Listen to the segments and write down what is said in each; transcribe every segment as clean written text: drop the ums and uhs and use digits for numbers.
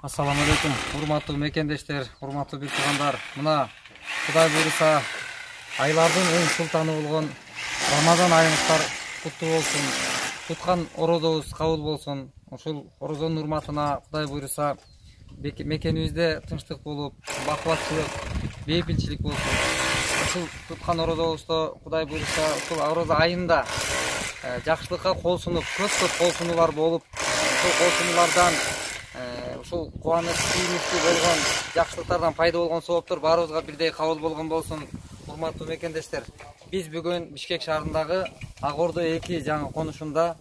Assalamu алейкум, урматтуу мекендештер, урматтуу бир туугандар. Мына Кудай буйруса айлардын эң султаны болгон Рамазан айыңыздар куттуу болсун. Туткан орозобуз кабыл болсун. Ушул орозонун урматына Кудай буйруса мекенибизде тынчтык болуп, бакубатчылык, бейпилчилик болсун. Ушул туткан орозобузду Кудай буйруса ушул орозо айында жакшылыкка кол сунуп, көп кол сунуулар болуп, ушул кол сунуулардан ушул кубаныч, сүйүнүчтүү болгон жакшылыктардан пайда болгон сооптор баарыбызга бирдей кабыл болгон болсун. Урматтуу мекендештер, биз бүгүн Бишкек шаарындагы Ак Ордо 2 жаңы конушунда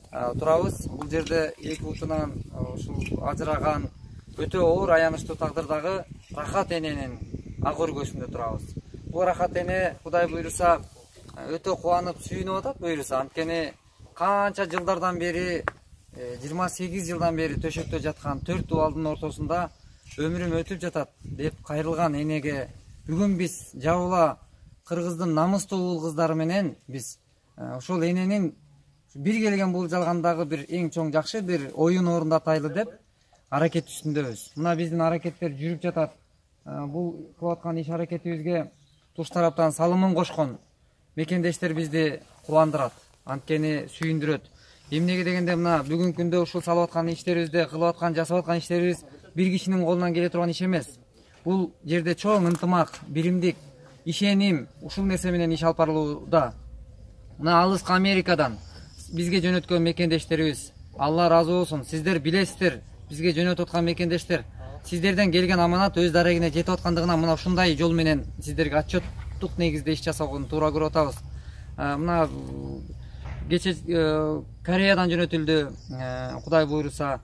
турабыз. Бул жерде эки бутунан ушул ажыраган өтө оор аянычтуу тагдырдагы Рахат эненин ак өргөсүндө турабыз. Бул Рахат эне Кудай буйруса өтө кубанып сүйүнүп атат буйруса. Анткени канча жылдардан бери 28 жылдан бери төшөктө жаткан 4 дубалдын ортосунда өмүрүм өтүп жатат деп кайрылган энеге бүгүн биз жабыла Кыргыздын намыстуу уул кыздары менен биз ошол эненин бир келген бул жалгандагы бир эң чоң жакшы бир оюн орундатайлы деп аракет үстүндөбүз. Мына биздин аракеттер жүрүп жатат. Бул кылып аткан иш аракетибизге туш тараптан салымын кошкон мекендештер бизди кубандырат, анткени сүйүндүрөт. Эмнеге дегенде мына бүгүнкү күндө ушул салып аткан иштерибизде, кылып аткан, жасап аткан иштерибиз бир кишинин колунан келе турган иш эмес. Бул жерде чоң ынтымак, биримдик, ишеним ушул нерсе менен иш алып барылууда. Мына алыска Америкадан бизге жөнөткөн мекендештерибиз, Алла ыраазы болсун. Сиздер билесиздер, бизге жөнөтүп аткан мекендештер, сиздерден келген аманат өз дарегине жетип аткандыгынан мына ушундай жол менен сиздерге отчеттук негизде иш жасоого туура көрүп атабыз. Мына кече Кореядан жөнөтүлдү, Кудай буйруса.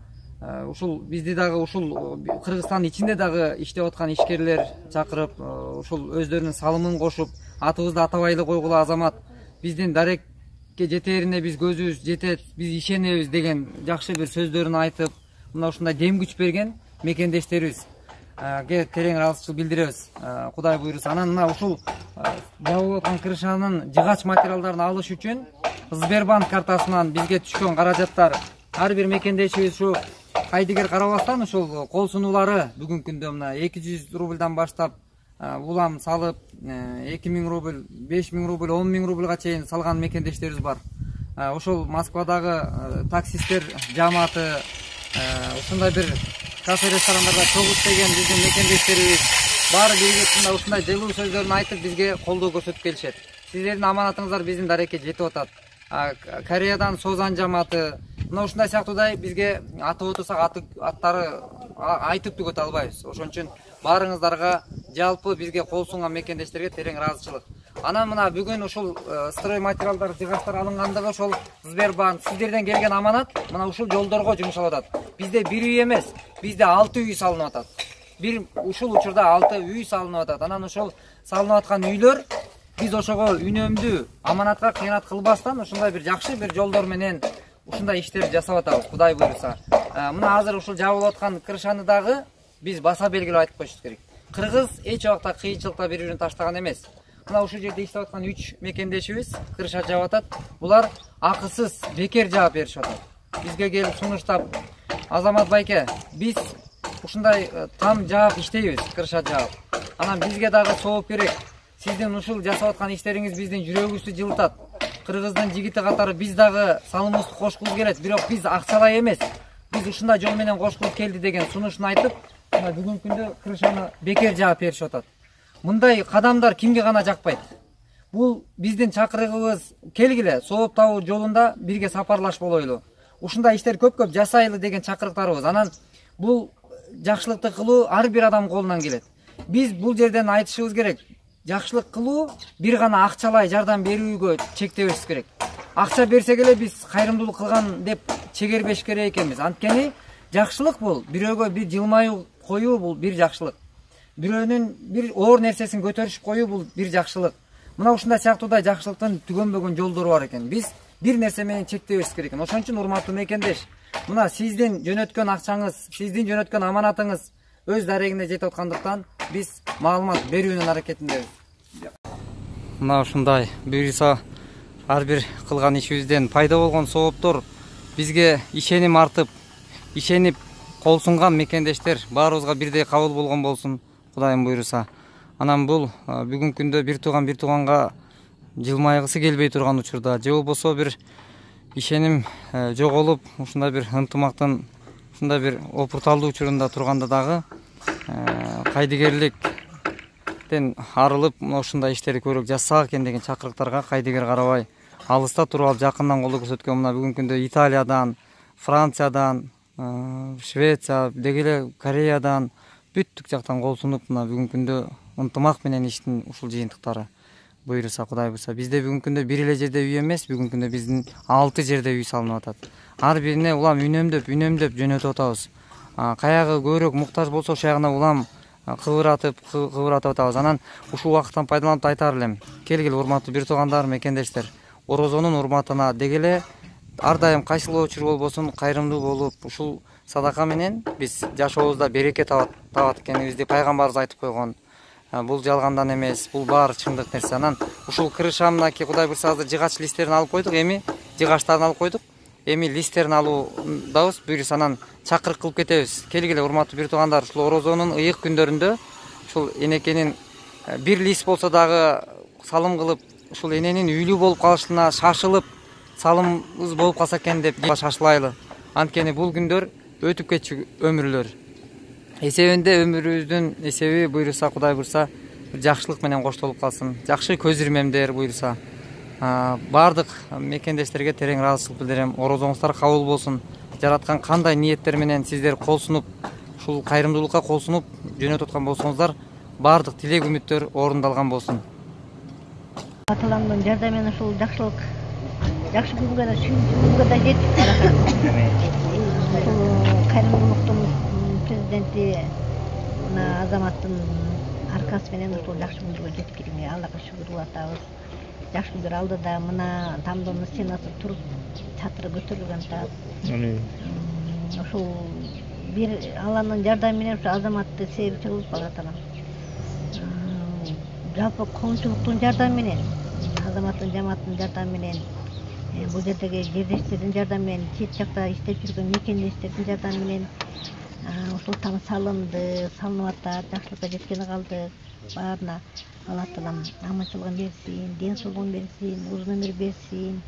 Ушул бизди дагы ушул Кыргызстандын ичинде дагы иштеп аткан ишкерлер чакырып, ушул өздөрүнүн салымын кошуп, атыбызды атабайлы койгула азамат, биздин дарекке жетерине биз көзүбүз жетет, биз ишенебиз деген жакшы бир сөздөрүн айтып, мына ушундай дем күч берген мекендештерибиз терең ыраазычылык билдиребиз. Кудай буйруса. Анан мына ушул жабылып аткан крышанын жыгач материалдарын алыш үчүн Сбербанк картасынан бизге түшкөн каражаттар ар бир мекендешибиз ушу кайдыгер карабастан ушул кол сунуулары бүгүнкү күндө мына 200 рубльдан баштап улам салып 2000 рубль, 5000 рубль, 10000 рубльга чейин салган мекендештерибиз бар. Ошол Москвадагы таксисттер жамааты, ушундай бир кафе ресторандарда чогуу иштеген биздин мекендештерибиз баары бирге ушундай жылуу сөздөрүн айтып бизге колдоо көрсөтүп келишет. Сиздердин аманатыңыздар биздин дарекке жетип атат. Кореядан Созан жамааты, мына ушундай сыяктуудай бизге атып отурсак аттары айтып түгөтө албайбыз. Ошон үчүн баарыңыздарга жалпы бизге кол сунган мекендештерге терең ыраазычылык. Анан мына бүгүн ушул строй материалдар, жыгачтар алынгандыгы ошол Сбербанк сиздерден келген аманат мына ушул жолдорго жумшалып атат. Бизде бир үй эмес, бизде 6 үй салынып атат. Бир ушул учурда 6 үй салынып атат. Анан ошол салынып аткан үйлөр биз ошого үнөмдүү, аманатка кыянат кылбастан ушундай бир жакшы бир жолдор менен ушундай иштерди жасап атабыз, Кудай буйруса. Мына азыр ушул жабылып аткан крышаны дагы биз баса белгилеп айтып коюшубуз керек. Кыргыз эч убакта кыйынчылыкта бири-бирин таштаган эмес. Мына ушул жерде иштеп аткан 3 мекендешибиз крыша жаап атат. Булар акысыз, бекер жаап беришип атат. Бизге келип сунуштап, азамат байке, биз ушундай там жаап иштейбиз, крыша жаап. Анан бизге дагы сооп керек. Сиздин ушул жасап аткан иштериңиз биздин жүрөгүбүздү жылытат. Кыргыздын жигити катары биз дагы салымыбызды кошкубуз келет, бирок биз акчалай эмес. Биз ушундай жол менен кошкубуз келди деген сунушун айтып, мына бүгүнкү күндө крышаны бекер жаап беришип атат. Мындай кадамдар кимге гана жакпайт? Бул биздин чакырыгыбыз, келгиле, сооп табуу жолунда бирге сапарлаш болойлу. Ушундай иштер көп жасайлы деген чакырыктарыбыз. Анан бул жакшылыкты кылуу ар бир адам колунан келет. Биз бул жерден айтышыбыз керек. Жакшылык кылуу бир гана акчалай жардам берүүгө чектебеш керек. Акча берсек эле биз кайрымдуулук кылган деп чегербеш керек экенбиз. Анткени жакшылык бул бирөөгө бир жылмаюу коюу бул бир жакшылык. Бирөөнүн бир оор нерсесин көтөрүшүп коюу бул бир жакшылык. Мына ушундай сыяктуудай жакшылыктын түгөнбөгөн жолдору бар экен. Биз бир нерсе менен чектебеш керек экен. Ошон үчүн урматтуу мекендеш, мына сиздин жөнөткөн акчаңыз, сиздин жөнөткөн аманатыңыз өз дарегине жетип аткандыктан биз маалымат берүүнүн аракетиндебиз. Мына ушундай буюрса ар бир кылган ишибизден пайда болгон сооптор бизге ишеним артып, ишенип кол сунган мекендештер баарыбызга бирдей кабыл болгон болсун, Кудайым буйруса. Анан бул бүгүнкү күндө бир тууганга жылмайгысы келбей турган учурда, же болбосо бир ишеним жоголуп, ушундай бир ынтымактын ушундай бир опурталдуу учурунда турганда дагы кайдыгерликтен арылып, ушундай иштерди көбүрөөк жассак экен деген чакырыктарга кайдыгер карабай, алыста туруп алып жакындан колдоо көрсөткөн мына бүгүнкү күндө Италиядан, Франциядан, Швеция, деги эле Кореядан бүттүк жактан кол сунуп, мына бүгүнкү күндө ынтымак менен иштин ушул жыйынтыктары буйруса, Кудай буйруса. Бизде бүгүнкү күндө бир эле жерде үй эмес, бүгүнкү күндө биздин 6 жерде үй салынып атат. Ар бирине улам үнөмдөп жөнөтүп атабыз. Каягы көбүрөөк муктаж болсо, ошол ягына улам кыбыратып атабыз. Анан ушул убакыттан пайдаланып айтар элем. Келгиле урматтуу бир туугандар, мекендештер. Орозонун урматына деги эле ар дайым кайсыл учур болбосун кайрымдуу болуп, ушул садака менен биз жашообузда береке табат экенибизди пайгамбарыбыз айтып койгон. Бул жалгандан эмес, бул баары чындык нерсе. Анан ушул крыша мынакей Кудай буйруса азыр жыгач листтерин алып койдук, эми жыгачтарын алып койдук. Эми листтерин алуудабыз, буйруса анан чакырык кылып кетебиз. Келгиле урматтуу бир туугандар, ушул Орозонун ыйык күндөрүндө ушул энекенин бир лист болсо дагы салым кылып, ушул эненин үйлүү болуп калышына шашылып, салымыбыз болуп калса экен деп шашылайлы. Анткени бул күндөр өтүп кетчү өмүрлөр. Эсебинде өмүрүбүздүн эсеби буйруса, Кудай буйруса, жакшылык менен коштолуп калсын. Жакшы көз ирмемдер буйруса. Бардык мекендештерге терең ыраазычылык билдирем. Орозоңуздар кабыл болсун. Жараткан кандай ниеттер менен сиздер кол сунуп, ушул кайрымдуулукка кол сунуп жөнөтүп аткан болсоңуздар, бардык тилек үмүттөр орундалган болсун. Аталамдын жардамы менен ушул жакшы күнгө да жеттик. Кайрымдуулуктун президенти мына азаматтын аркасы менен ушул жакшы күнгө жеткенге Аллага шүгүр кылып атабыз. Жакшы күндөр алдыда мына тамдын стенасы туруп, чатыры көтөрүлгөн атат. Ушул бир Алланын жардамы менен ушул азаматты себепчи кылып аталам. Жалпы коомчулуктун жардамы менен, азаматтын жамааттын жардамы менен, бул жердеги жердештердин жардамы менен, чет жакта иштеп жүргөн мекендештердин жардамы менен ушул там салынып атат, жакшылыкка жеткени калдык. Баарына Алла Таалам аманчылыгын берсин, ден соолугун берсин, узун өмүр берсин,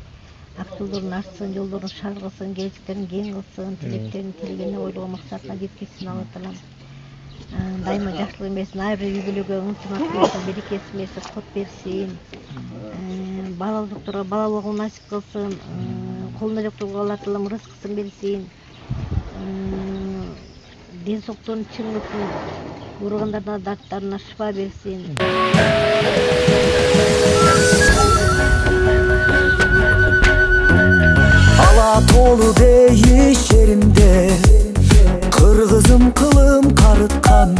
ак жолдорун ачсын, жолдорун шаргысын, келечектерин кең кылсын, тилектерин тилегени ойлогон максатына жеткизсин Алла Таалам. Дайыма жакшылыгын берсин, ар бир үй бүлөгө ынтымак берсин, берекесин берсин, кот берсин. Балалыктарга балалыгын насип кылсын, колунда жокторго Алла Таалам рызкысын берсин. Ден соолуктун чыңытсын, ооругандардын дарттарына шифа берсин. Ала толу дейиш жеримде кыргызым кылым карыткан,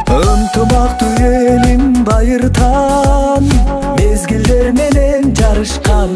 ынтымактуу элим байыртан, мезгилдер менен жарышкан.